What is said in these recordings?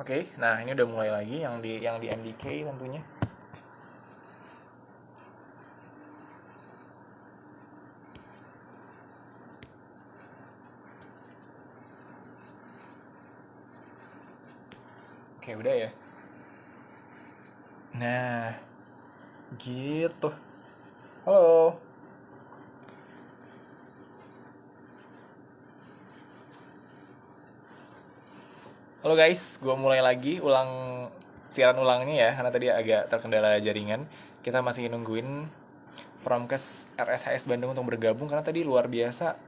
Oke, nah ini udah mulai lagi yang di MDK tentunya. Oke, udah ya. Nah, gitu. Halo. Halo guys, gue mulai lagi siaran ulangnya ya, karena tadi agak terkendala jaringan. Kita masih nungguin Promkes RSHS Bandung untuk bergabung karena tadi luar biasa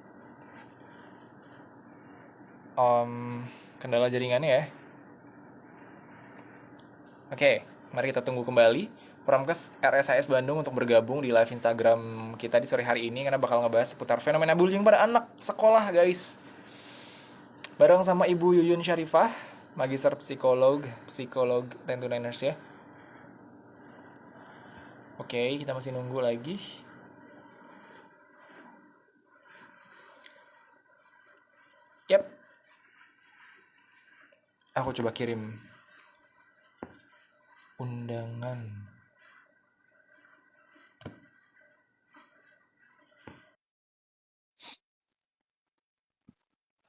kendala jaringannya ya. Oke, mari kita tunggu kembali Promkes RSHS Bandung untuk bergabung di live Instagram kita di sore hari ini karena bakal ngebahas seputar fenomena bullying pada anak sekolah guys. Bareng sama Ibu Yuyun Syarifah, Magister Psikolog 10 to 9ers ya. Oke, kita masih nunggu lagi. Yap. Aku coba kirim undangan.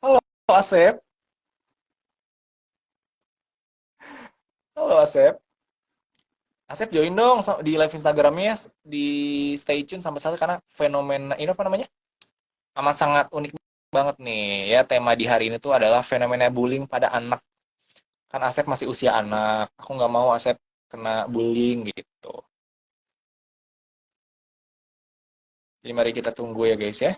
Halo Asep. Halo Asep. Asep join dong di live Instagramnya di stay tune sampai saat karena fenomena ini apa namanya? Amat sangat unik banget nih ya, tema di hari ini tuh adalah fenomena bullying pada anak. Kan Asep masih usia anak, aku nggak mau Asep kena bullying gitu. Jadi mari kita tunggu ya guys ya.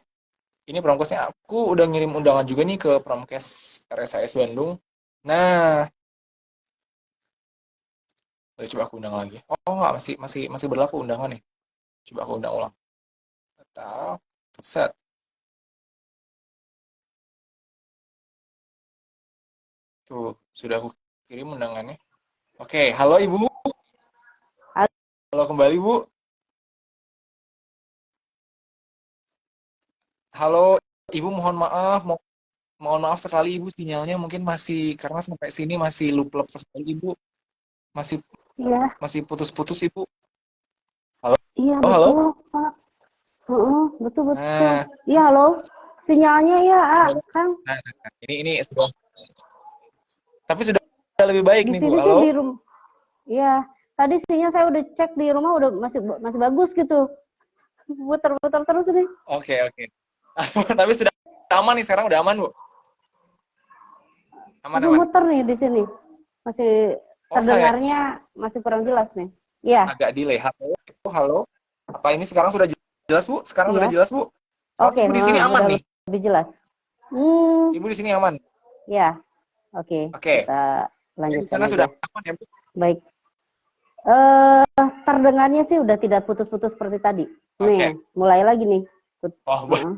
Ini Promkesnya aku udah ngirim undangan juga nih ke Promkes RSIS Bandung. Nah, coba aku undang lagi. Oh nggak, masih berlaku undangan nih. Coba aku undang ulang. Tetap set. Tuh, sudah aku kirim undangannya. Oke, halo Ibu. Halo kembali Bu. Halo Ibu, mohon maaf sekali Ibu, sinyalnya mungkin masih karena sampai sini masih lup-lup sekali Ibu. Masih Iya, masih putus-putus Ibu. Halo, iya halo. betul, Pak. Heeh, betul betul. Nah, Iya, halo. Sinyalnya ya, halo. Kang. Nah, ini tapi sudah lebih baik Di nih Bu. sini sih di Halo. rumah. Iya, tadi sinyal saya udah cek di rumah udah masih masih bagus gitu. Putar-putar terus nih. Oke, oke. Tapi sudah aman nih sekarang, udah aman Bu. Aman, Masih aman. muter nih di sini. Masih Oh, saya terdengarnya masih kurang jelas nih. Iya, agak delay. Halo, halo. Apa ini sekarang sudah jelas Bu? Sekarang sudah iya. jelas Bu? Soalnya Oke, Ibu di sini aman udah nih. lebih jelas. Ibu di sini aman. Ya, oke. Oke. Kita Saya di lanjutkan sana sudah aja. aman ya Bu? Baik. Terdengarnya sih udah tidak putus-putus seperti tadi. Oke. Nih, mulai lagi nih. Oh, Heeh.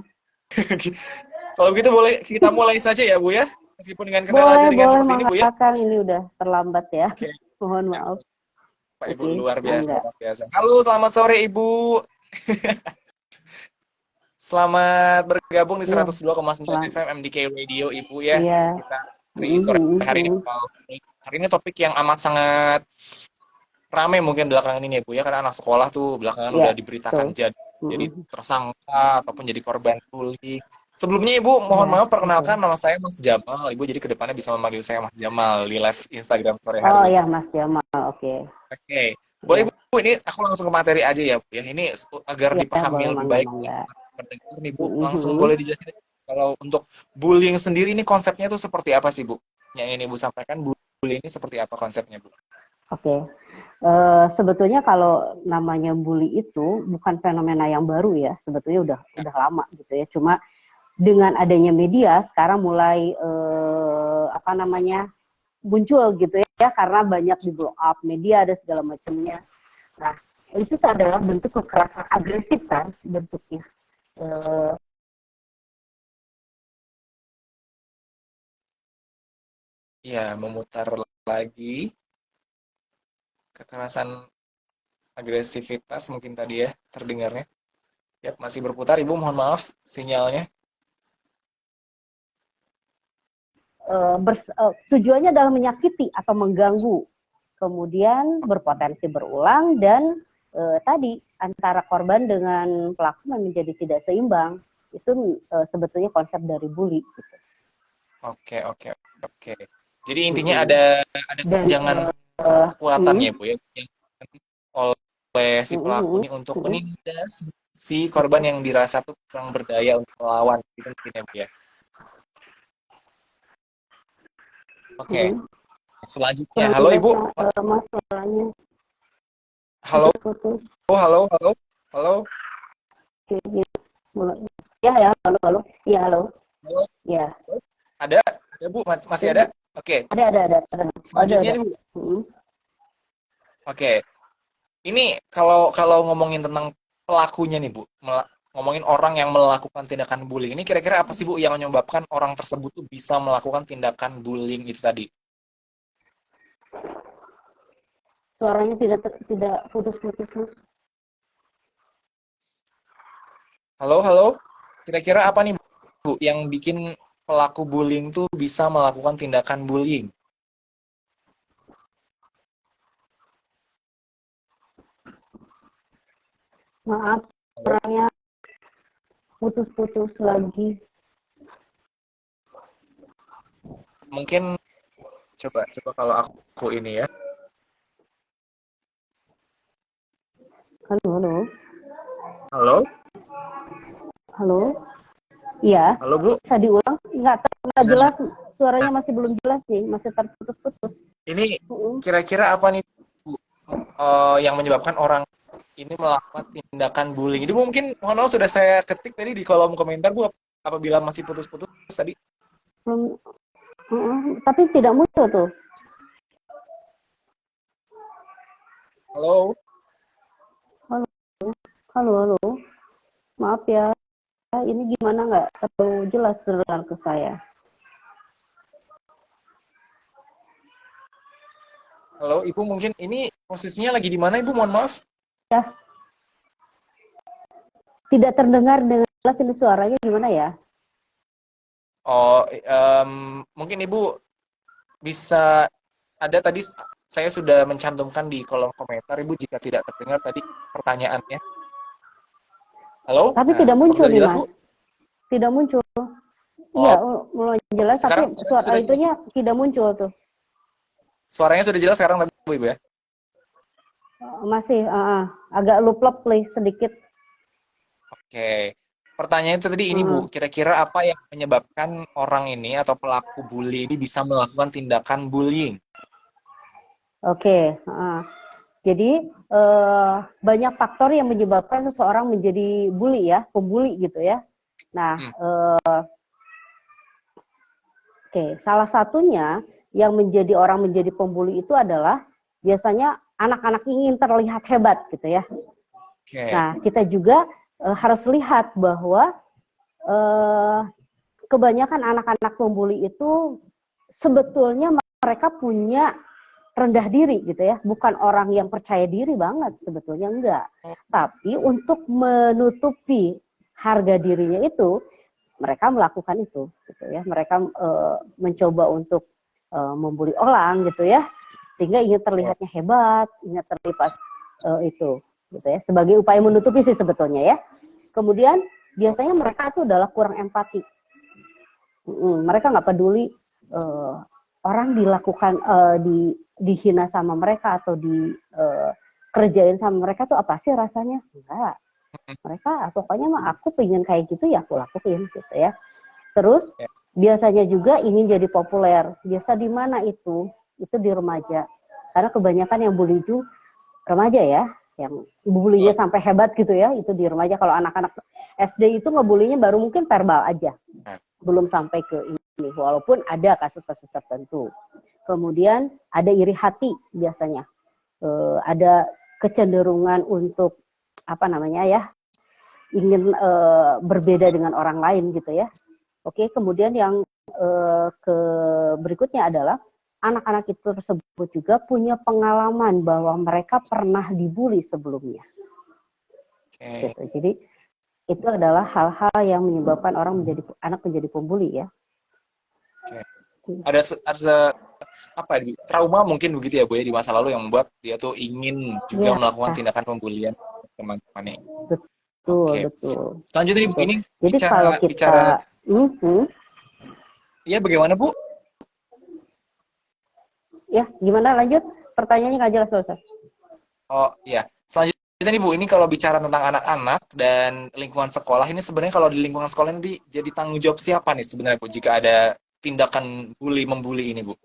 kalau begitu boleh kita mulai saja ya Bu ya. Meskipun dengan kendala Boleh, jaringan boleh seperti ini Bu ya. Mangga Kang, ini udah terlambat ya. Oke. Mohon Ya, maaf. Pak Ibu Oke, luar biasa, Mangga. luar biasa. Halo, selamat sore Ibu. Selamat bergabung di Iya, 102,9 selam. FM MDK Radio Ibu ya. Iya. Kita hari sore Mhm, hari ini mhm. hari ini topik yang amat sangat ramai mungkin belakangan ini ya Bu ya, karena anak sekolah tuh belakangan Iya, udah diberitakan betul. jadi Mhm. tersangka ataupun jadi korban bullying. Sebelumnya Ibu, mohon Iya, maaf betul. perkenalkan nama saya Mas Jamal. Ibu jadi kedepannya bisa memanggil saya Mas Jamal di live Instagram sore Oh hari ini. ya, Mas Jamal. Oke. Oke, boleh Iya. Bu, ini aku langsung ke materi aja ya Bu ya. Ini agar Iya, dipahami boleh lebih Mangga, baik oleh Mangga. pendengar nih Bu. Langsung Mhm. boleh dijelasin kalau untuk bullying sendiri ini konsepnya tuh seperti apa sih Bu? Yang ini Bu sampaikan, bullying ini seperti apa konsepnya Bu? Oke. Sebetulnya kalau namanya bully itu bukan fenomena yang baru ya, sebetulnya udah lama gitu ya. Cuma dengan adanya media sekarang mulai apa namanya muncul gitu ya karena banyak di blow up media ada segala macamnya. Nah itu adalah bentuk kekerasan agresif kan bentuknya. Eh, Ya, memutar lagi kekerasan agresivitas mungkin tadi ya terdengarnya. Ya, masih berputar Ibu, mohon maaf sinyalnya. tujuannya adalah menyakiti atau mengganggu, kemudian berpotensi berulang dan tadi antara korban dengan pelaku menjadi tidak seimbang. Itu sebetulnya konsep dari bully. Gitu. Oke, oke, oke. Jadi intinya ada Dan kesenjangan kekuatan ya, Bu ya, yang oleh si pelaku ini untuk menindas si korban yang dirasa tuh kurang berdaya untuk melawan, gitu mungkin ya, Bu ya. Oke, selanjutnya. Halo, Ibu. Masalahnya Halo, putus-putus. halo, halo, halo. Ya, ya, halo, halo. Ya, halo. Halo. Ya. Ada, Bu, masih ada? Oke. Ada. Selanjutnya Ada. nih, Bu. Oke. Ini kalau ngomongin tentang pelakunya nih, Bu. Ngomongin orang yang melakukan tindakan bullying. Ini kira-kira apa sih, Bu, yang menyebabkan orang tersebut tuh bisa melakukan tindakan bullying itu tadi? Suaranya tidak putus-putus. Halo, halo. Kira-kira apa nih, Bu, yang bikin pelaku bullying tuh bisa melakukan tindakan bullying? Maaf, suaranya putus-putus lagi. Mungkin coba kalau aku ini ya. Halo. Halo? Halo. Iya. Halo, Bu. Bisa diulang? Nggak jelas. Suaranya masih belum jelas nih. Masih terputus-putus. Ini kira-kira apa nih, Bu, yang menyebabkan orang ini melakukan tindakan bullying? Ini mungkin, mohon maaf, sudah saya ketik tadi di kolom komentar, Bu, apabila masih putus-putus tadi. Belum. Tapi tidak muncul tuh. Halo? Halo. Maaf ya. Ini gimana nggak terlalu jelas terdengar ke saya. Halo, Ibu, mungkin ini posisinya lagi di mana, Ibu? Mohon maaf. Ya. Tidak terdengar dengan jelas, ini suaranya gimana ya? Oh, mungkin Ibu bisa, ada tadi saya sudah mencantumkan di kolom komentar, Ibu, jika tidak terdengar tadi pertanyaannya. Halo? Tapi Nah, tidak muncul nih, jelas, Mas. Bu? Tidak muncul. Oh, Iya, mulai jelas, sekarang tapi suara sudah jelas. itunya tidak muncul tuh. Suaranya sudah jelas sekarang, Bu, Ibu ya? Masih agak luplep sedikit. Oke. Pertanyaan itu tadi ini, Bu. Kira-kira apa yang menyebabkan orang ini atau pelaku bully ini bisa melakukan tindakan bullying? Oke. Jadi banyak faktor yang menyebabkan seseorang menjadi bully ya, pembuli gitu ya. Nah, salah satunya yang menjadi orang menjadi pembuli itu adalah biasanya anak-anak ingin terlihat hebat gitu ya. Nah, kita juga harus lihat bahwa kebanyakan anak-anak pembuli itu sebetulnya mereka punya rendah diri gitu ya, bukan orang yang percaya diri banget, sebetulnya enggak. Tapi untuk menutupi harga dirinya itu, mereka melakukan itu gitu ya. Mereka mencoba untuk membuli orang gitu ya, sehingga ingin terlihatnya hebat, ingin terlihat itu gitu ya, sebagai upaya menutupi sih sebetulnya ya. Kemudian biasanya mereka itu adalah kurang empati. Mereka nggak peduli orang dilakukan dihina sama mereka atau kerjain sama mereka tuh apa sih rasanya? Enggak. Mereka pokoknya mah aku pengen kayak gitu ya aku lakuin gitu ya. Terus biasanya juga ingin jadi populer. Biasa di mana itu? Itu di remaja. Karena kebanyakan yang bully itu remaja ya, yang bulinya sampai hebat gitu ya, itu di remaja. Kalau anak-anak SD itu ngebulinya baru mungkin verbal aja. Belum sampai ke ini, walaupun ada kasus-kasus tertentu. Kemudian ada iri hati biasanya, ada kecenderungan untuk apa namanya ya, ingin berbeda dengan orang lain gitu ya. Oke, kemudian yang ke berikutnya adalah anak-anak itu tersebut juga punya pengalaman bahwa mereka pernah dibully sebelumnya. Gitu. Jadi itu adalah hal-hal yang menyebabkan orang anak menjadi pembuli ya. ada apa ya, trauma mungkin begitu ya Bu ya di masa lalu yang membuat dia tuh ingin juga Ya, melakukan tindakan pembulian ke teman-temannya. betul, Oke. betul, Selanjutnya nih Bu, betul. ini Jadi kalau bicara bicara kita, hmm, ya bagaimana Bu? ya gimana lanjut? Pertanyaannya nggak jelas Ustaz. Oh iya. Selanjutnya nih Bu, ini kalau bicara tentang anak-anak dan lingkungan sekolah, ini sebenarnya kalau di lingkungan sekolah ini jadi tanggung jawab siapa nih sebenarnya Bu jika ada tindakan membuli ini Bu?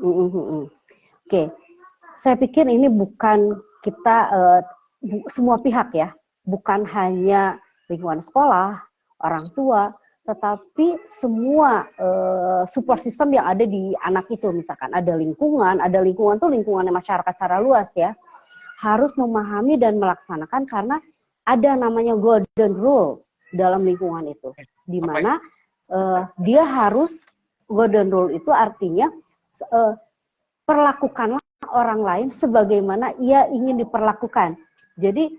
Hmm, hmm, hmm. Oke, saya pikir ini bukan kita semua pihak ya, bukan hanya lingkungan sekolah, orang tua, tetapi semua support system yang ada di anak itu, misalkan ada lingkungan tuh lingkungan masyarakat secara luas ya, harus memahami dan melaksanakan karena ada namanya golden rule dalam lingkungan itu, di mana dia harus golden rule itu artinya perlakukanlah orang lain sebagaimana ia ingin diperlakukan. Jadi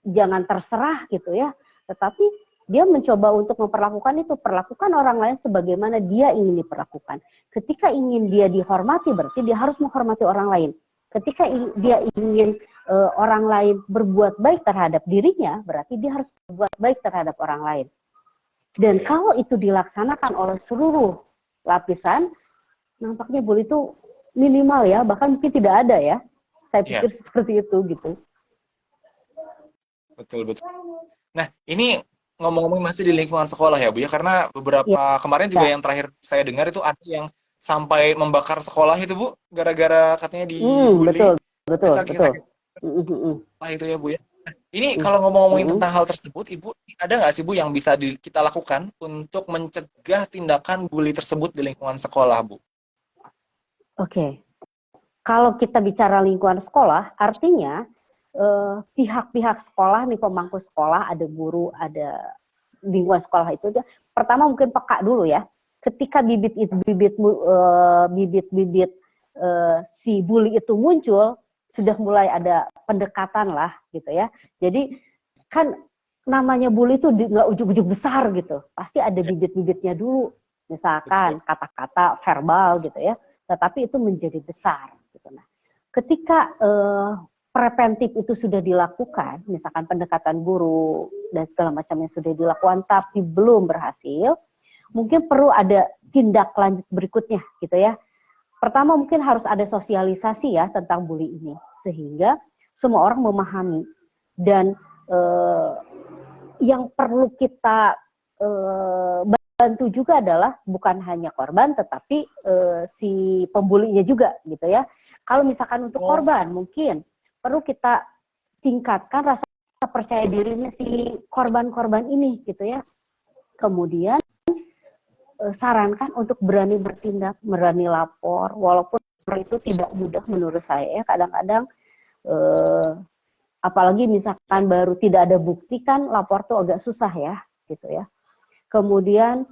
jangan terserah gitu ya, tetapi dia mencoba untuk memperlakukan itu, perlakukan orang lain sebagaimana dia ingin diperlakukan. Ketika ingin dia dihormati, berarti dia harus menghormati orang lain. Ketika dia ingin orang lain berbuat baik terhadap dirinya, berarti dia harus berbuat baik terhadap orang lain. Dan kalau itu dilaksanakan oleh seluruh lapisan, nampaknya bully itu minimal ya, bahkan mungkin tidak ada ya. Saya pikir seperti itu gitu. Betul, betul. Nah, ini ngomong-ngomong masih di lingkungan sekolah ya Bu ya, karena beberapa kemarin juga yang terakhir saya dengar itu ada yang sampai membakar sekolah itu Bu, gara-gara katanya dibully. Betul. Sakit-sakit lah itu ya Bu ya. Nah, ini kalau ngomong-ngomongin tentang hal tersebut, Ibu, ada nggak sih Bu yang bisa kita lakukan untuk mencegah tindakan bully tersebut di lingkungan sekolah Bu? Oke. Kalau kita bicara lingkungan sekolah, artinya pihak-pihak sekolah nih, pemangku sekolah, ada guru, ada lingkungan sekolah itu, pertama mungkin peka dulu ya. Ketika bibit-bibit si bully itu muncul, sudah mulai ada pendekatan lah gitu ya. Jadi kan namanya bully itu nggak ujuk-ujuk besar gitu, pasti ada bibit-bibitnya dulu, misalkan kata-kata verbal gitu ya, tetapi itu menjadi besar gitu. Nah, ketika preventif itu sudah dilakukan, misalkan pendekatan guru dan segala macamnya sudah dilakukan tapi belum berhasil, mungkin perlu ada tindak lanjut berikutnya gitu ya. Pertama mungkin harus ada sosialisasi ya tentang bully ini, sehingga semua orang memahami. Dan yang perlu kita bantu juga adalah bukan hanya korban, tetapi si pembulinya juga gitu ya. Kalau misalkan untuk korban, mungkin perlu kita tingkatkan rasa percaya dirinya si korban-korban ini gitu ya. Kemudian sarankan untuk berani bertindak, berani lapor, walaupun itu tidak mudah menurut saya ya. Kadang-kadang apalagi misalkan baru tidak ada bukti kan, lapor tuh agak susah ya gitu ya. Kemudian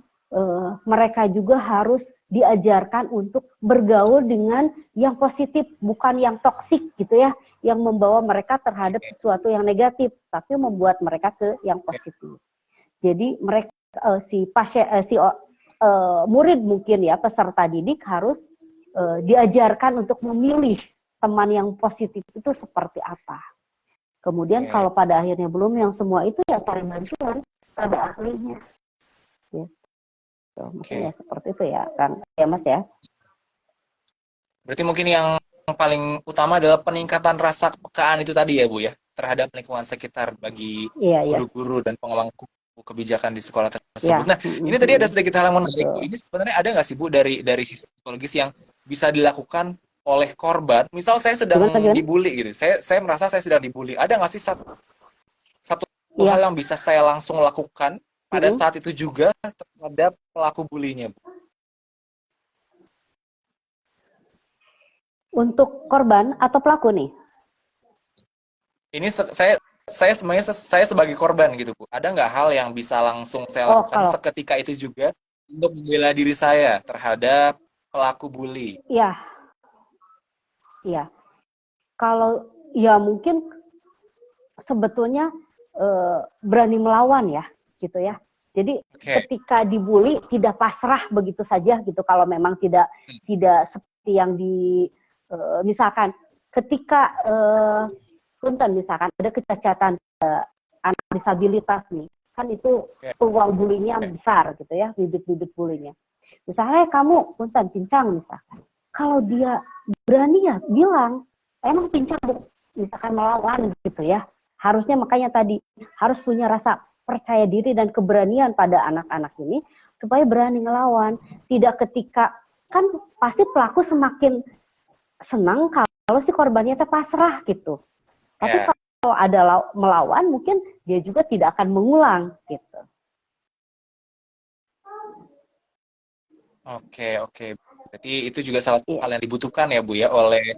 mereka juga harus diajarkan untuk bergaul dengan yang positif, bukan yang toksik gitu ya, yang membawa mereka terhadap sesuatu yang negatif, tapi membuat mereka ke yang positif. Jadi mereka murid mungkin ya, peserta didik harus diajarkan untuk memilih teman yang positif itu seperti apa. Kemudian kalau pada akhirnya belum yang semua itu ya cari bantuan pada ahlinya. Ya. Maksudnya seperti itu ya kan ya Mas ya. Berarti mungkin yang paling utama adalah peningkatan rasa kepekaan itu tadi ya Bu ya, terhadap lingkungan sekitar bagi guru-guru dan pengemban kebijakan di sekolah tersebut. Nah, ini tadi ada sedikit hal yang menarik Bu. Ini sebenarnya ada nggak sih Bu dari sisi psikologis yang bisa dilakukan oleh korban? Misal saya sedang dibully gitu, saya merasa saya sedang dibully. Ada nggak sih satu hal yang bisa saya langsung lakukan pada saat itu juga terhadap pelaku bulinya Bu? Untuk korban atau pelaku nih? Ini saya sebenarnya saya sebagai korban gitu Bu. Ada nggak hal yang bisa langsung saya lakukan seketika itu juga untuk membela diri saya terhadap pelaku bully? Iya. Iya. Kalau ya mungkin sebetulnya berani melawan ya, gitu ya. Jadi Oke. ketika dibully tidak pasrah begitu saja gitu. Kalau memang tidak seperti yang misalkan ketika Punten misalkan ada kecacatan anak disabilitas nih, kan itu Oke. peluang bulinya besar gitu ya, bibit-bibit bulinya. Misalnya kamu Punten pincang misalkan, kalau dia berani ya bilang emang pincang misalkan melawan gitu ya. Harusnya makanya tadi harus punya rasa percaya diri dan keberanian pada anak-anak ini supaya berani ngelawan. Tidak ketika kan pasti pelaku semakin senang kalau si korbannya pasrah gitu. Tapi kalau ada melawan mungkin dia juga tidak akan mengulang gitu. Oke. Berarti itu juga salah satu hal yang dibutuhkan ya Bu ya oleh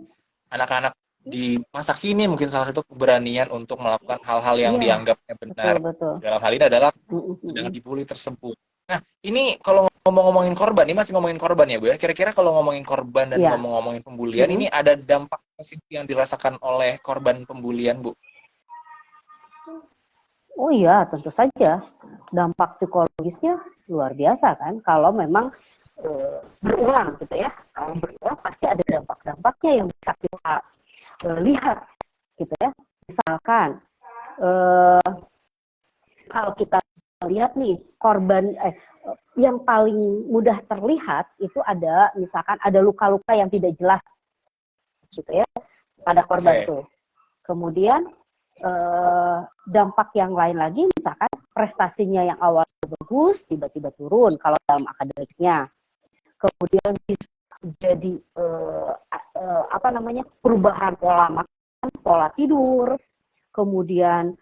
anak-anak di masa kini, mungkin salah satu keberanian untuk melakukan hal-hal yang dianggapnya benar. Betul. Dalam hal ini adalah sedang dibully tersebut. Nah, ini kalau ngomongin korban, ini masih ngomongin korban ya Bu ya. Kira-kira kalau ngomongin korban dan ngomongin pembulian, ini ada dampak positif yang dirasakan oleh korban pembulian Bu? Oh iya, tentu saja. Dampak psikologisnya luar biasa kan. Kalau memang berulang gitu ya. Kalau berulang pasti ada dampak-dampaknya yang bisa kita lihat gitu ya. Misalkan kalau kita lihat nih korban yang paling mudah terlihat itu ada misalkan ada luka-luka yang tidak jelas gitu ya pada korban tuh. Kemudian dampak yang lain lagi misalkan prestasinya yang awal bagus tiba-tiba turun kalau dalam akademiknya. Kemudian bisa jadi perubahan pola makan, pola tidur, kemudian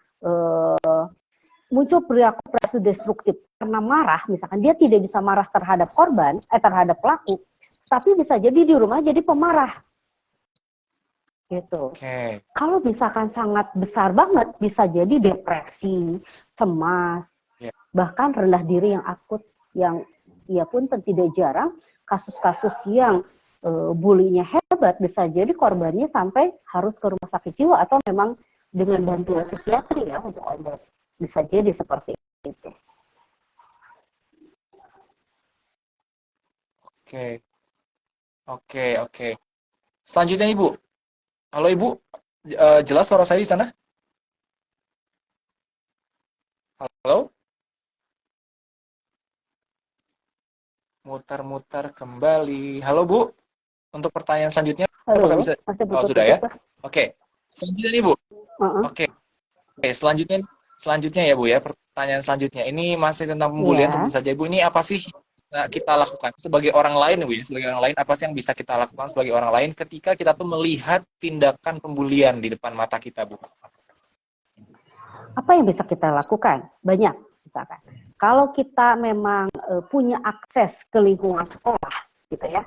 muncul perilaku destruktif karena marah, misalkan dia tidak bisa marah terhadap korban, terhadap pelaku, tapi bisa jadi di rumah jadi pemarah, gitu. Kalau misalkan sangat besar banget, bisa jadi depresi, cemas, bahkan rendah diri yang akut, yang ia pun tidak jarang kasus-kasus yang bulinya hebat bisa jadi korbannya sampai harus ke rumah sakit jiwa atau memang dengan bantuan psikiatri ya untuk obat. Bisa jadi seperti itu. Oke. Selanjutnya Ibu. Halo Ibu, jelas suara saya di sana? Halo? Mutar-mutar kembali. Halo Bu, untuk pertanyaan selanjutnya, apakah bisa? Oh sudah ya. Oke. Selanjutnya nih Bu. Oke. Selanjutnya ya Bu ya, pertanyaan selanjutnya. Ini masih tentang pembulian tentu saja Bu. Ini apa sih kita lakukan sebagai orang lain Bu ya? Sebagai orang lain apa sih yang bisa kita lakukan sebagai orang lain ketika kita tuh melihat tindakan pembulian di depan mata kita Bu? Apa yang bisa kita lakukan? Banyak misalkan. Kalau kita memang punya akses ke lingkungan sekolah gitu ya.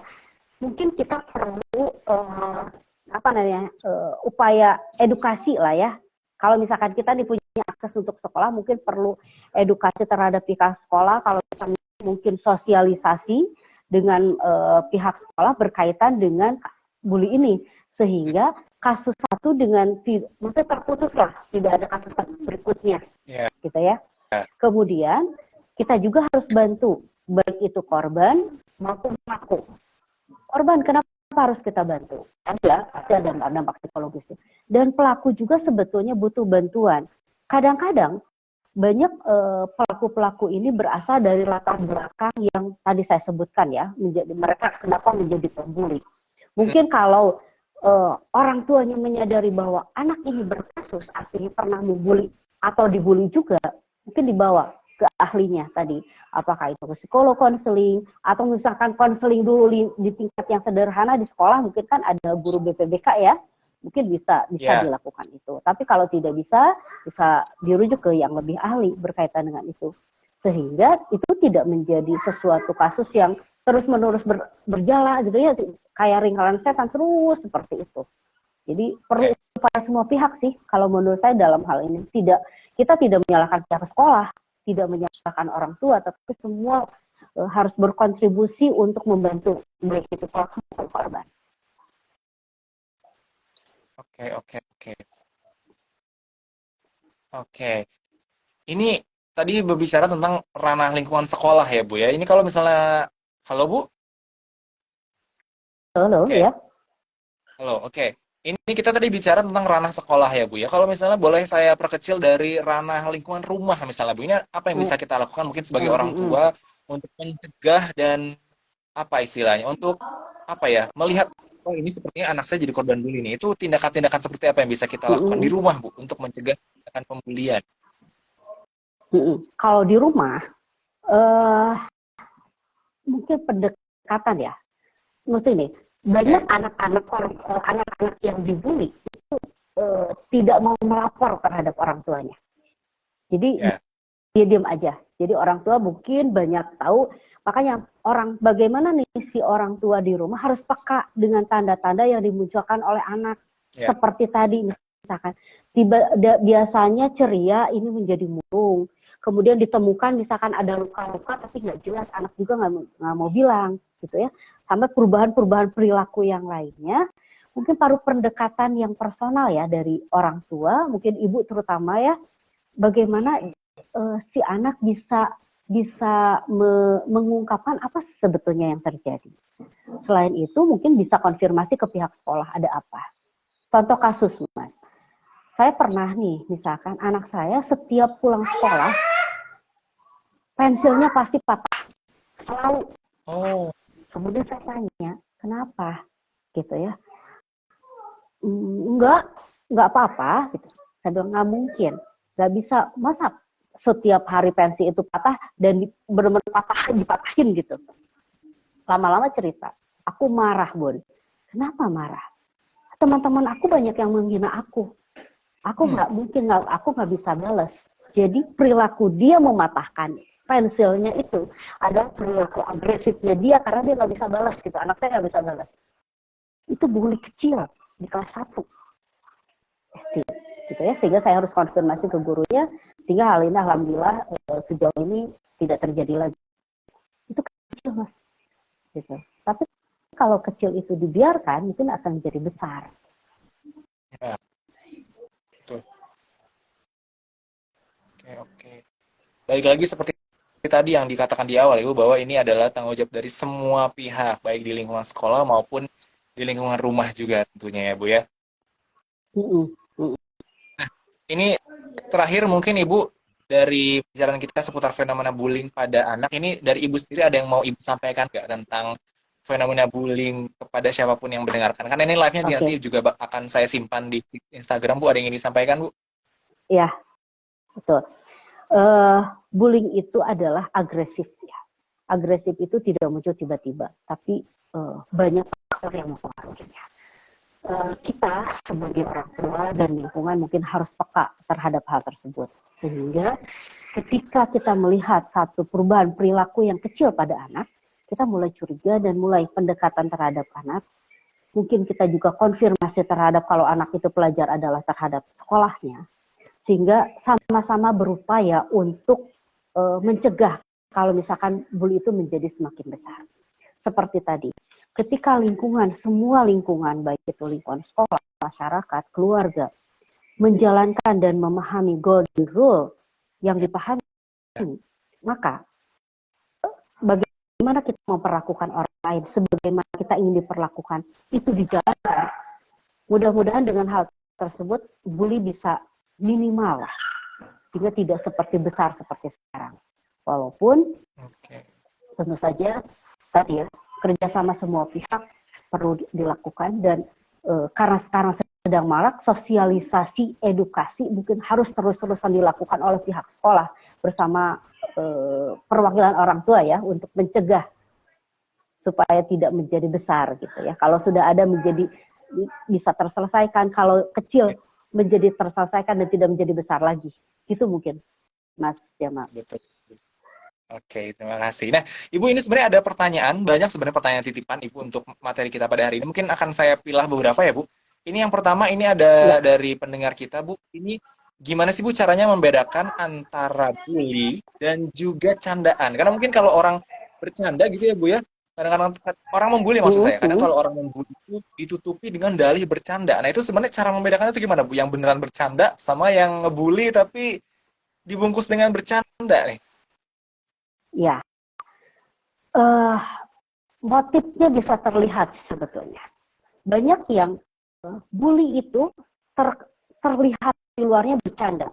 Mungkin kita perlu upaya edukasi lah ya. Kalau misalkan kita punya akses untuk sekolah, mungkin perlu edukasi terhadap pihak sekolah. Kalau misalnya mungkin sosialisasi dengan pihak sekolah berkaitan dengan bully ini, sehingga kasus satu dengan maksudnya terputus lah, tidak ada kasus-kasus berikutnya, gitu ya. Kemudian kita juga harus bantu, baik itu korban maupun pelaku. Korban kenapa harus kita bantu? Pasti ada dampak psikologisnya. Dan pelaku juga sebetulnya butuh bantuan. Kadang-kadang banyak pelaku-pelaku ini berasal dari latar belakang yang tadi saya sebutkan ya, mereka kenapa menjadi pembuli. Mungkin kalau orang tuanya menyadari bahwa anak ini berkasus, artinya pernah membuli atau dibully juga, mungkin dibawa ke ahlinya tadi, apakah itu psikolog konseling atau misalkan konseling dulu di tingkat yang sederhana di sekolah, mungkin kan ada guru BPBK ya, mungkin bisa dilakukan itu. Tapi kalau tidak bisa dirujuk ke yang lebih ahli berkaitan dengan itu, sehingga itu tidak menjadi sesuatu kasus yang terus-menerus berjalan gitu ya, kayak ringkalan setan terus seperti itu. Jadi perlu upaya semua pihak sih, kalau menurut saya dalam hal ini kita tidak menyalahkan pihak sekolah, tidak menyalahkan orang tua, tapi semua harus berkontribusi untuk membantu baik itu pelaku maupun korban. Oke. Ini tadi berbicara tentang ranah lingkungan sekolah ya Bu ya. Ini kalau misalnya, halo Bu, Halo, oke, ya. halo, oke. Ini kita tadi bicara tentang ranah sekolah ya Bu ya. Kalau misalnya boleh saya perkecil dari ranah lingkungan rumah misalnya Bu, ini apa yang Mm, bisa kita lakukan mungkin sebagai mm, orang mm, mm. tua untuk mencegah dan apa istilahnya, untuk apa ya, melihat oh ini sepertinya anak saya jadi korban bully nih. Itu tindakan-tindakan seperti apa yang bisa kita Mm, lakukan di mm, rumah Bu untuk mencegah tindakan pembulian? mm, mm. Kalau di rumah, eh mungkin pendekatan ya. Mesti nih, banyak Oke, anak-anak yang dibully tidak mau melapor terhadap orang tuanya. Jadi ya, dia diam aja. Jadi orang tua mungkin banyak tahu, makanya bagaimana nih si orang tua di rumah harus peka dengan tanda-tanda yang dimunculkan oleh anak. ya, Seperti tadi misalkan, biasanya ceria ini menjadi murung. Kemudian ditemukan misalkan ada luka-luka tapi nggak jelas, anak juga nggak mau bilang gitu ya. Sampai perubahan-perubahan perilaku yang lainnya. Mungkin perlu pendekatan yang personal ya dari orang tua, mungkin ibu terutama ya, bagaimana si anak bisa bisa mengungkapkan apa sebetulnya yang terjadi. Selain itu mungkin bisa konfirmasi ke pihak sekolah ada apa. Contoh kasus, Mas. Saya pernah nih, misalkan anak saya setiap pulang sekolah pensilnya pasti patah, selalu. oh, Kemudian saya tanya, kenapa? Gitu ya. Enggak apa-apa. Gitu. Saya bilang nggak mungkin, nggak bisa. Masa setiap hari pensi itu patah dan benar-benar dipatahin gitu. Lama-lama cerita, aku marah, Bun. Kenapa marah? Teman-teman aku banyak yang menghina aku. Aku nggak bisa balas. Jadi perilaku dia mematahkan pensilnya itu adalah perilaku agresifnya dia karena dia nggak bisa balas gitu. Anak saya nggak bisa balas. Itu bully kecil di kelas 1 SD gitu ya, sehingga saya harus konfirmasi ke gurunya, sehingga hal ini alhamdulillah sejauh ini tidak terjadi lagi. Itu kecil, Mas, gitu. Tapi kalau kecil itu dibiarkan mungkin akan menjadi besar. ya, betul. Oke, oke. Balik lagi seperti tadi yang dikatakan di awal Ibu, bahwa ini adalah tanggung jawab dari semua pihak, baik di lingkungan sekolah maupun di lingkungan rumah juga tentunya ya Bu ya. Mm-mm. Mm-mm. Ini terakhir mungkin Ibu, dari pembicaraan kita seputar fenomena bullying pada anak, ini dari Ibu sendiri ada yang mau Ibu sampaikan nggak tentang fenomena bullying kepada siapapun yang mendengarkan? Karena ini live-nya nanti Oke, juga akan saya simpan di Instagram Bu, ada yang ingin disampaikan Bu? ya, betul. uh, Bullying itu adalah agresif ya. Agresif itu tidak muncul tiba-tiba, tapi banyak faktor yang mempengaruhinya. Kita sebagai orang tua dan lingkungan mungkin harus peka terhadap hal tersebut. Sehingga ketika kita melihat satu perubahan perilaku yang kecil pada anak, kita mulai curiga dan mulai pendekatan terhadap anak. Mungkin kita juga konfirmasi terhadap kalau anak itu pelajar adalah terhadap sekolahnya. Sehingga sama-sama berupaya untuk mencegah kalau misalkan bully itu menjadi semakin besar. Seperti tadi, ketika lingkungan, semua lingkungan, baik itu lingkungan sekolah, masyarakat, keluarga, menjalankan dan memahami golden rule yang dipahami, maka bagaimana kita memperlakukan orang lain sebagaimana kita ingin diperlakukan, itu dijalankan. Mudah-mudahan dengan hal tersebut, bully bisa minimal lah, sehingga tidak seperti besar seperti sekarang. Walaupun Oke. tentu saja tadi ya, kerjasama semua pihak perlu dilakukan dan karena sekarang sedang marak, sosialisasi edukasi mungkin harus terus-terusan dilakukan oleh pihak sekolah bersama perwakilan orang tua ya, untuk mencegah supaya tidak menjadi besar gitu ya. Kalau sudah ada menjadi bisa terselesaikan, kalau kecil Oke, menjadi terselesaikan dan tidak menjadi besar lagi. Itu mungkin Mas Jamal. betul. Oke, terima kasih. Nah, Ibu, ini sebenarnya ada pertanyaan, banyak sebenarnya pertanyaan titipan Ibu untuk materi kita pada hari ini. Mungkin akan saya pilih beberapa ya, Bu. Ini yang pertama, ini ada Ya. dari pendengar kita, Bu. Ini gimana sih, Bu, caranya membedakan antara bully dan juga candaan? Karena mungkin kalau orang bercanda gitu ya, Bu ya, kadang-kadang orang membuli maksud saya. Kadang kalau orang membuli itu ditutupi dengan dalih bercanda. Nah, itu sebenarnya cara membedakannya itu gimana, Bu? Yang beneran bercanda sama yang ngebully tapi dibungkus dengan bercanda nih? Ya, eh motifnya bisa terlihat sebetulnya. Banyak yang bully itu terlihat di luarnya bercanda.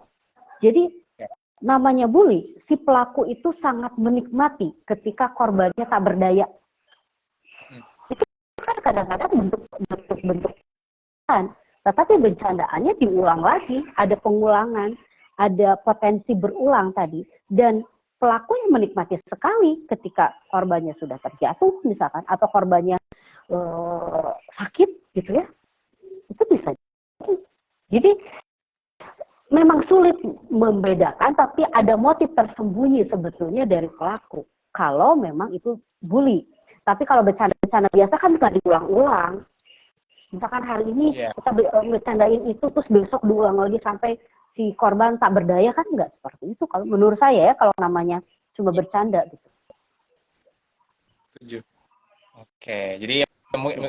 Jadi Ya. namanya bully, si pelaku itu sangat menikmati ketika korbannya tak berdaya. Itu kan kadang-kadang bentuk tetapi bercandaannya diulang lagi, ada pengulangan, ada potensi berulang tadi, dan pelakunya menikmati sekali ketika korbannya sudah terjatuh misalkan, atau korbannya sakit gitu ya, itu bisa. Jadi memang sulit membedakan, tapi ada motif tersembunyi sebetulnya dari pelaku kalau memang itu bully. Tapi kalau bercanda-bercanda biasa kan nggak diulang-ulang. Misalkan hari ini kita bercandain itu, terus besok diulang lagi sampai si korban tak berdaya, kan nggak seperti itu. Kalau menurut saya ya, kalau namanya cuma bercanda gitu. Setuju. Oke, jadi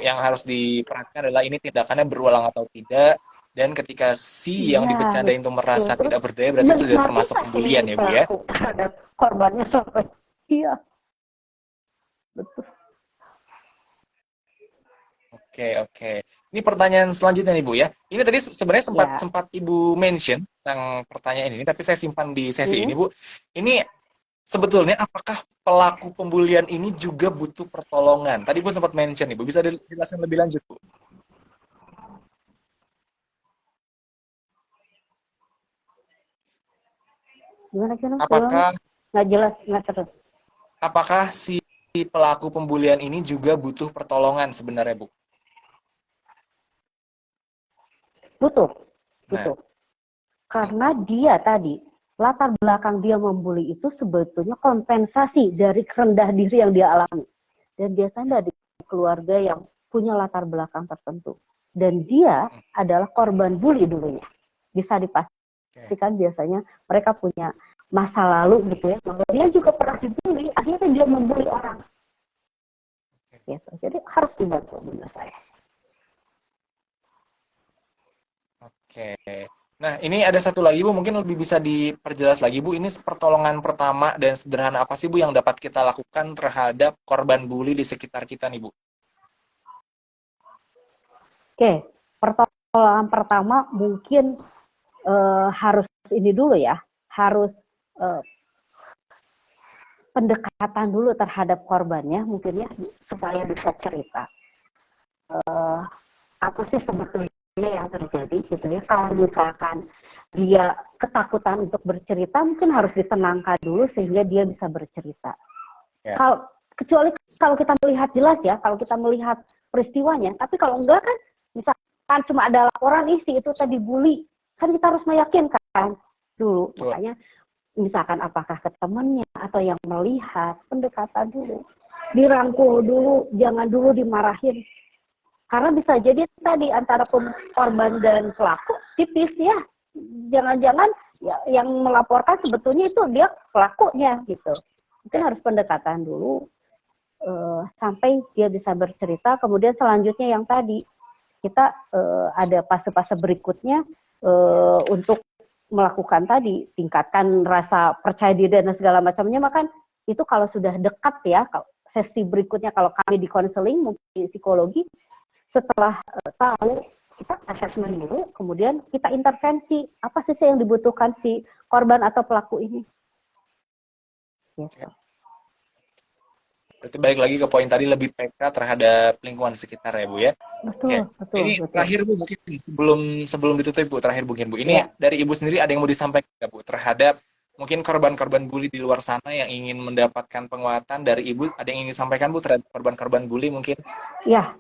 yang harus diperhatikan adalah ini tindakannya berulang atau tidak, dan ketika si yang Iya, dibercandain itu merasa terus tidak berdaya, berarti itu sudah termasuk pembulian ya, Bu ya? Terhadap korbannya sampai, iya, betul. Oke, oke. Ini pertanyaan selanjutnya nih, Bu ya. Ini tadi sebenarnya sempat Ya. sempat Ibu mention tentang pertanyaan ini, tapi saya simpan di sesi ini, Bu. Ini sebetulnya apakah pelaku pembulian ini juga butuh pertolongan? Tadi Bu sempat mention, Ibu. Bisa dijelaskan lebih lanjut, Bu? Gimana sih, Apakah nggak jelas, nggak terus. apakah si pelaku pembulian ini juga butuh pertolongan sebenarnya, Bu? Butuh, Nah, butuh. Karena dia tadi, latar belakang dia membuli itu sebetulnya kompensasi dari rendah diri yang dia alami. Dan biasanya dari keluarga yang punya latar belakang tertentu. Dan dia adalah korban bully dulunya. Bisa dipastikan biasanya mereka punya masa lalu gitu ya. Bahwa dia juga pernah dibully, akhirnya dia membuli orang. Gitu. Jadi harus dibantu menurut saya. oke. Nah, ini ada satu lagi, Bu. Mungkin lebih bisa diperjelas lagi, Bu. Ini pertolongan pertama dan sederhana apa sih, Bu, yang dapat kita lakukan terhadap korban bully di sekitar kita nih, Bu? Oke, pertolongan pertama mungkin harus ini dulu ya, harus pendekatan dulu terhadap korbannya mungkin ya, supaya bisa cerita. Apa sih sebetulnya yang terjadi gitu ya. Kalau misalkan dia ketakutan untuk bercerita, mungkin harus ditenangkan dulu sehingga dia bisa bercerita. Ya. Kecuali kalau kita melihat jelas ya, kalau kita melihat peristiwanya. Tapi kalau enggak kan, misalkan cuma ada laporan si itu tadi bully, kan kita harus meyakinkan dulu. Betul. Makanya misalkan apakah ke temannya atau yang melihat, pendekatan dulu, dirangkul dulu, jangan dulu dimarahin. Karena bisa jadi tadi antara korban dan pelaku tipis ya. Jangan-jangan ya, yang melaporkan sebetulnya itu dia pelakunya gitu. Mungkin harus pendekatan dulu sampai dia bisa bercerita. Kemudian selanjutnya yang tadi kita ada fase-fase berikutnya untuk melakukan tadi, tingkatkan rasa percaya diri dan segala macamnya. Maka itu kalau sudah dekat ya, sesi berikutnya kalau kami di konseling mungkin psikologi, setelah tahu, kita asesmen dulu, kemudian kita intervensi apa sih yang dibutuhkan si korban atau pelaku ini. Gitu. Berarti balik lagi ke poin tadi, lebih peka terhadap lingkungan sekitar ya, Bu ya. Betul, betul. Ini betul. terakhir, Bu, mungkin sebelum ditutup, Bu, terakhir mungkin, Bu. Ini dari Ibu sendiri ada yang mau disampaikan nggak, Bu, terhadap mungkin korban-korban bully di luar sana yang ingin mendapatkan penguatan dari Ibu, ada yang ingin disampaikan, Bu, terhadap korban-korban bully mungkin? Ya,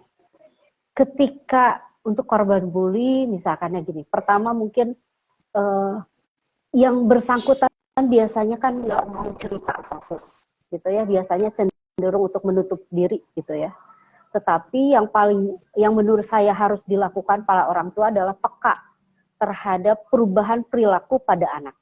ketika untuk korban bully, misalkannya gini, pertama mungkin yang bersangkutan biasanya kan nggak mau cerita apapun, gitu ya, biasanya cenderung untuk menutup diri, gitu ya. Tetapi yang menurut saya harus dilakukan para orang tua adalah peka terhadap perubahan perilaku pada anak.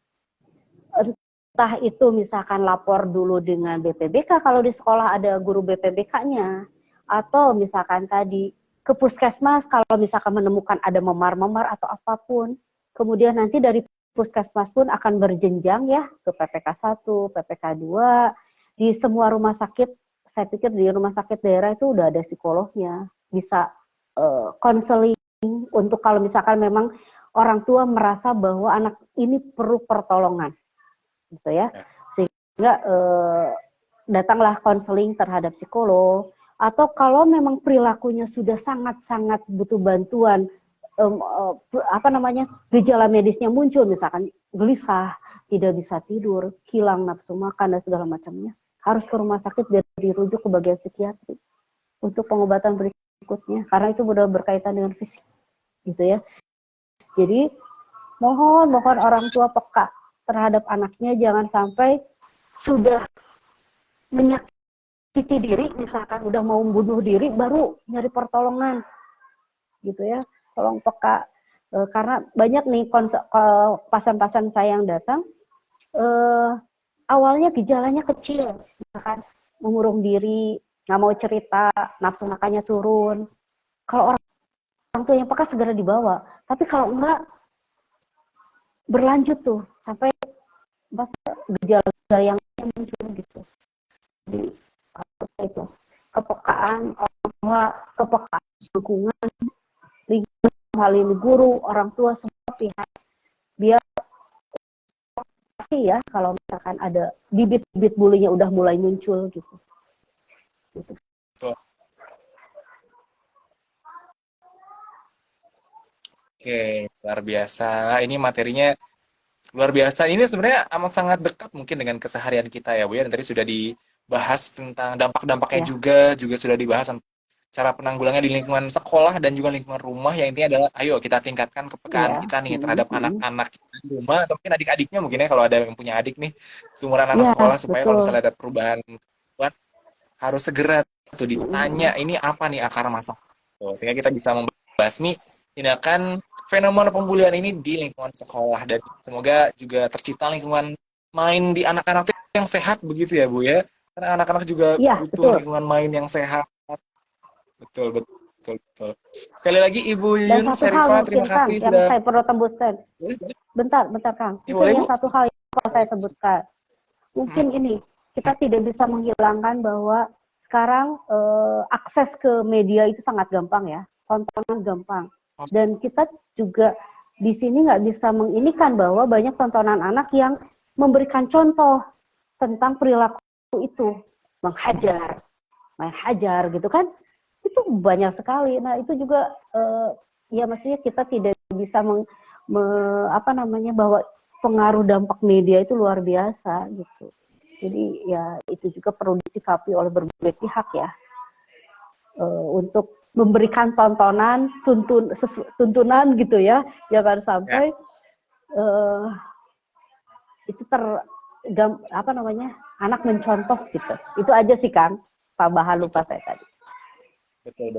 Entah itu misalkan lapor dulu dengan BPBK kalau di sekolah ada guru BPBK-nya, atau misalkan tadi ke puskesmas kalau misalkan menemukan ada memar-memar atau apapun. Kemudian nanti dari puskesmas pun akan berjenjang ya ke PPK 1, PPK 2. Di semua rumah sakit, saya pikir di rumah sakit daerah itu udah ada psikolognya, bisa konseling untuk kalau misalkan memang orang tua merasa bahwa anak ini perlu pertolongan, gitu ya. Sehingga datanglah konseling terhadap psikolog, atau kalau memang perilakunya sudah sangat-sangat butuh bantuan, gejala medisnya muncul, misalkan gelisah, tidak bisa tidur, hilang nafsu makan dan segala macamnya, harus ke rumah sakit biar dirujuk ke bagian psikiatri untuk pengobatan berikutnya, karena itu sudah berkaitan dengan fisik, gitu ya. Jadi mohon orang tua peka terhadap anaknya, jangan sampai sudah menyakiti diri, misalkan udah mau bunuh diri baru nyari pertolongan, gitu ya. Tolong peka, karena banyak nih pasien-pasien saya yang datang, awalnya gejalanya kecil, misalkan mengurung diri, nggak mau cerita, nafsu makannya turun. Kalau orang tua yang peka segera dibawa, tapi kalau enggak berlanjut tuh sampai gejala yang muncul gitu. Jadi itu kepekaan orang tua, kepekaan lingkungan, hal ini guru, orang tua, semua pihak, biar pasti ya kalau misalkan ada bibit-bibit bulinya udah mulai muncul gitu. Oke, luar biasa. Ini materinya luar biasa. Ini sebenarnya amat sangat dekat mungkin dengan keseharian kita ya, Bu ya. Dan tadi sudah dibahas tentang dampak-dampaknya Ya. juga sudah dibahas tentang cara penanggulangannya di lingkungan sekolah dan juga lingkungan rumah. Yang intinya adalah, ayo kita tingkatkan kepekaan Ya. kita nih terhadap anak-anak kita di rumah, atau mungkin adik-adiknya mungkin ya, kalau ada yang punya adik nih, seumuran anak Ya, sekolah, supaya kalau betul. misalnya ada perubahan, harus segera tuh ditanya, ini apa nih akar masalah. Sehingga kita bisa membasmi tindakan fenomena pembulian ini di lingkungan sekolah, dan semoga juga tercipta lingkungan main di anak-anak yang sehat begitu ya, Bu ya. Karena anak-anak juga Ya, butuh betul. lingkungan main yang sehat. Betul, betul, betul. Sekali lagi Ibu Dan Yun satu hal Syarifah, terima mungkin Kang kasih yang sudah. saya perlu tembuskan. Boleh? Bentar Kang. Ya, Mungkin boleh, Bu? yang satu hal yang perlu saya sebutkan. Mungkin ini kita tidak bisa menghilangkan bahwa sekarang akses ke media itu sangat gampang ya, tontonan gampang. Dan kita juga di sini nggak bisa menginikan bahwa banyak tontonan anak yang memberikan contoh tentang perilaku itu, menghajar gitu kan, itu banyak sekali. Nah itu juga ya maksudnya kita tidak bisa bahwa pengaruh dampak media itu luar biasa gitu. Jadi ya itu juga perlu disikapi oleh berbagai pihak ya, untuk memberikan tontonan, tuntunan gitu ya, jangan sampai itu anak mencontoh gitu. Itu aja sih Kang, tambahan lupa saya tadi. Betul.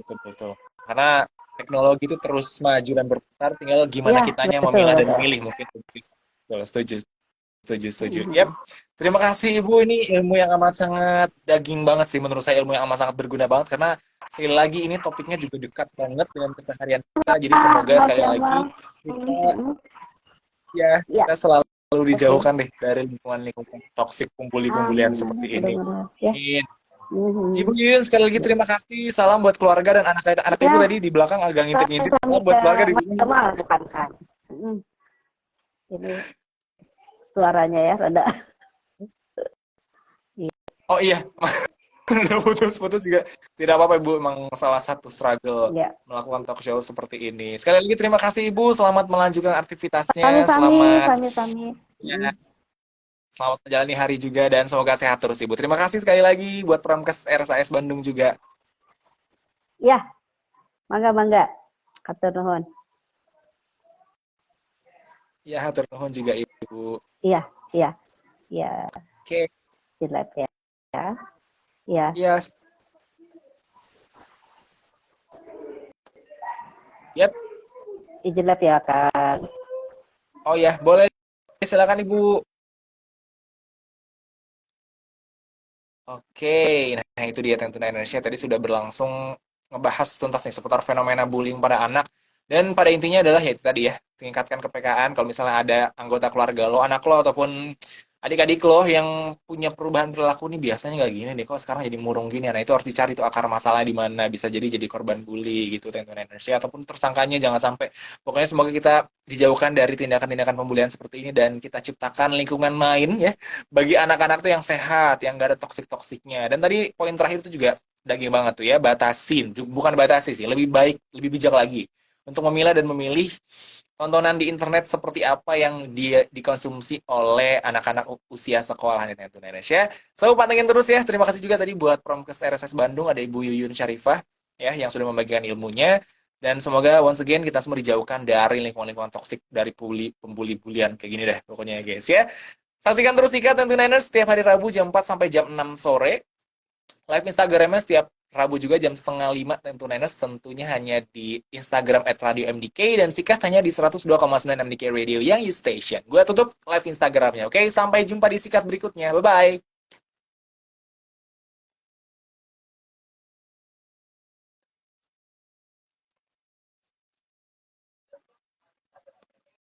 Karena teknologi itu terus maju dan berputar, tinggal gimana Ya, kitanya betul. memilah dan memilih mungkin. Betul, setuju. Yap. Terima kasih Ibu, ini ilmu yang amat sangat daging banget sih menurut saya, ilmu yang amat sangat berguna banget, karena sekali lagi ini topiknya juga dekat banget dengan keseharian kita. Jadi semoga sekali lagi kita selalu dijauhkan deh dari lingkungan-lingkungan toksik, pembulian seperti ini. Amin. Ibu Yun, sekali lagi terima kasih. Salam buat keluarga dan anak Ibu tadi di belakang agak ngintip-ngintip. Salam buat keluarga di sini. Bukan kan. Ini suaranya ya rada. Oh iya, udah putus-putus juga. Tidak apa-apa Ibu, memang salah satu struggle melakukan talk show seperti ini. Sekali lagi terima kasih Ibu, selamat melanjutkan aktivitasnya. Selamat menjalani hari juga, dan semoga sehat terus Ibu. Terima kasih sekali lagi buat Promkes RSAS Bandung juga. Ya, mangga. Hatur nuhun. Ya, hatur nuhun juga Ibu. Iya. Oke. Silap ya. Ya. Iya. Yap. Izin lab ya, Kang. Oh ya, boleh. Silakan Ibu. Oke, nah itu dia Tentuna Indonesia tadi sudah berlangsung ngebahas tuntas nih seputar fenomena bullying pada anak. Dan pada intinya adalah ya itu tadi ya, tingkatkan kepekaan. Kalau misalnya ada anggota keluarga lo, anak lo, ataupun adik-adik lo yang punya perubahan perilaku nih biasanya nggak gini deh, kok sekarang jadi murung gini. Nah itu harus dicari tuh akar masalahnya di mana. Bisa jadi korban bully gitu, tentunya energi, ataupun tersangkanya jangan sampai. Pokoknya semoga kita dijauhkan dari tindakan-tindakan pembulian seperti ini dan kita ciptakan lingkungan main ya bagi anak-anak tuh yang sehat, yang gak ada toksik-toksiknya. Dan tadi poin terakhir itu juga daging banget tuh ya, batasin. Bukan batasi sih, lebih baik, lebih bijak lagi untuk memilah dan memilih tontonan di internet seperti apa yang dia dikonsumsi oleh anak-anak usia sekolah nih tentu Indonesia. So, pantengin terus ya. Terima kasih juga tadi buat Promkes RSS Bandung, ada Ibu Yuyun Syarifah ya yang sudah membagikan ilmunya. Dan semoga once again kita semua dijauhkan dari lingkungan-lingkungan toksik, dari pembuli-bulian kayak gini deh pokoknya ya guys ya. Saksikan terus Ika Tentu Niners setiap hari Rabu jam 4 sampai jam 6 sore. Live Instagramnya setiap Rabu juga jam setengah 5 tentu Niners, tentunya hanya di Instagram @radio_mdk dan Sikat hanya di 102,9 MDK Radio yang you station. Gue tutup live Instagramnya, oke? Sampai jumpa di Sikat berikutnya. Bye-bye.